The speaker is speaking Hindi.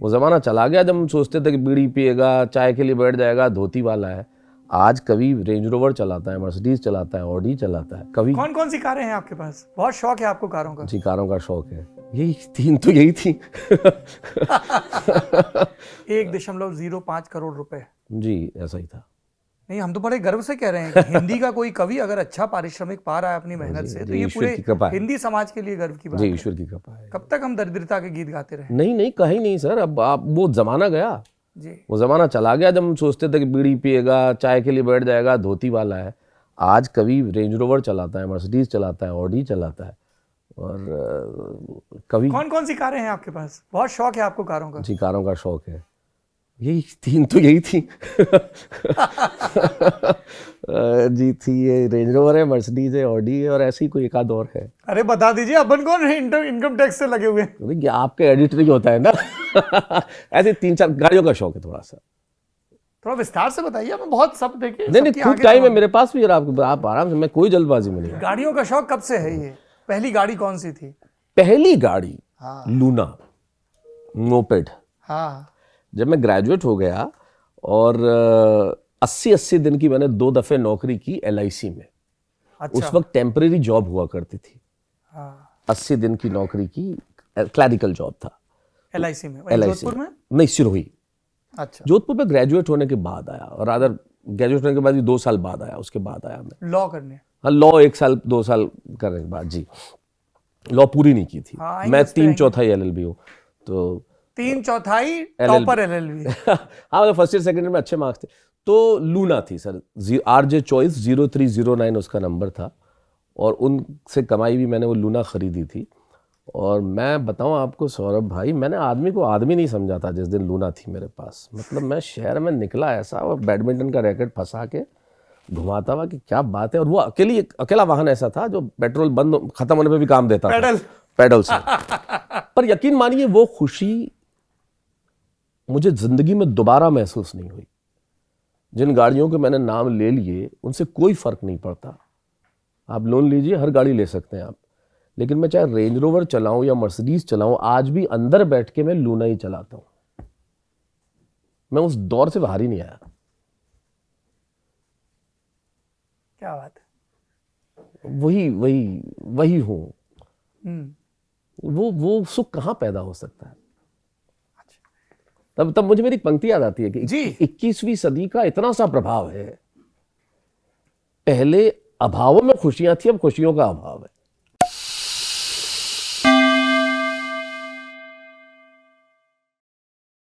वो ज़माना चला गया जब हम सोचते थे कि बीड़ी पिएगा, चाय के लिए बैठ जाएगा, धोती वाला है। आज कवि रेंज रोवर चलाता है, मर्सिडीज चलाता है, ऑडी चलाता है। कवि कौन कौन सी कारें हैं आपके पास? बहुत शौक है आपको कारों का। जी, कारों का शौक है। यही तीन तो यही थी। 1.05 करोड़ रुपए। जी, ऐसा ही था। नहीं, हम तो बड़े गर्व से कह रहे हैं कि हिंदी का कोई कवि अगर अच्छा पारिश्रमिक पा रहा है अपनी मेहनत से, तो ये ईश्वर पूरे की कृपा है। हिंदी समाज के लिए गर्व की बात जी, है। ईश्वर की कृपा है। कब तक हम दरिद्रता के गीत गाते रहे? नहीं नहीं, कहीं नहीं सर। अब आप वो ज़माना गया, जी। वो ज़माना चला गया जब हम सोचते थे कि बीड़ी पिएगा, चाय के लिए बैठ जाएगा, धोती वाला है। आज कवि रेंज रोवर चलाता है, मर्सिडीज चलाता है, ऑडी चलाता है। और कवि कौन कौन सी कारें हैं आपके पास? बहुत शौक है आपको कारों का। जी, कारों का शौक है। यही तीन तो यही थी। जी थी, ये रेंज रोवर है, मर्सिडीज है, ऑडी है, और ऐसी कोई एक आध और है। अरे बता दीजिए, अपन कौन इनकम टैक्स से लगे हुए हैं? देखिए, आपका एडिटरी होता है ना। ऐसे 3-4 गाड़ियों का शौक है थोड़ा सा। थोड़ा विस्तार से बताइए, हमें बहुत सब देखे। नहीं नहीं, खूब टाइम है मेरे पास भी, आप आराम से, मैं कोई जल्दबाजी में नहीं। गाड़ियों का शौक कब से है? ये पहली गाड़ी कौन सी थी? पहली गाड़ी हाँ। Luna moped. हाँ। जब मैं ग्रेजुएट हो गया और 80 दिन की मैंने 2 दफे नौकरी की LIC में। अच्छा। उस वक्त टेम्परेरी जॉब हुआ करती थी। हाँ। 80 दिन की नौकरी की, क्लैरिकल जॉब था LIC में। LIC जोधपुर में? नहीं, सिरोही। अच्छा। जोधपुर पे ग्रेजुएट होने के बाद आया, और अदर ग्रेजुएट होने के बाद भी 2 साल बाद आया, उसके बाद आया मैं। लॉ करने? हाँ, लॉ 1 साल 2 साल करने के बाद। जी, लॉ पूरी नहीं की थी। हाँ, मैं 3/4 LLB हूँ, तो 3/4 टॉपर LLB। हाँ, फर्स्ट ईयर सेकेंड ईयर में अच्छे मार्क्स थे। तो लूना थी सर, RJ चॉइस 0309 उसका नंबर था, और उनसे कमाई भी मैंने वो लूना खरीदी थी। और मैं बताऊं आपको सौरभ भाई, मैंने आदमी को आदमी नहीं समझा था जिस दिन लूना थी मेरे पास। मतलब मैं शहर में निकला ऐसा, और बैडमिंटन का रैकेट फंसा के घुमाता हुआ कि क्या बात है। और वो अकेला वाहन ऐसा था जो पेट्रोल बंद खत्म होने पे भी काम देता था, पैडल से। पर यकीन मानिए, वो खुशी मुझे जिंदगी में दोबारा महसूस नहीं हुई। जिन गाड़ियों के मैंने नाम ले लिए, उनसे कोई फर्क नहीं पड़ता। आप लोन लीजिए, हर गाड़ी ले सकते हैं आप, लेकिन मैं चाहे रेंज रोवर चलाऊं या मर्सिडीज चलाऊं, आज भी अंदर बैठ के मैं लूना ही चलाता हूं। मैं उस दौर से बाहर ही नहीं आया। क्या बात है। वही हूं। वो सुख कहां पैदा हो सकता है? तब मुझे मेरी पंक्ति याद आती है कि 21वीं सदी का इतना सा प्रभाव है। पहले अभावों में खुशियां थी, अब खुशियों का अभाव है।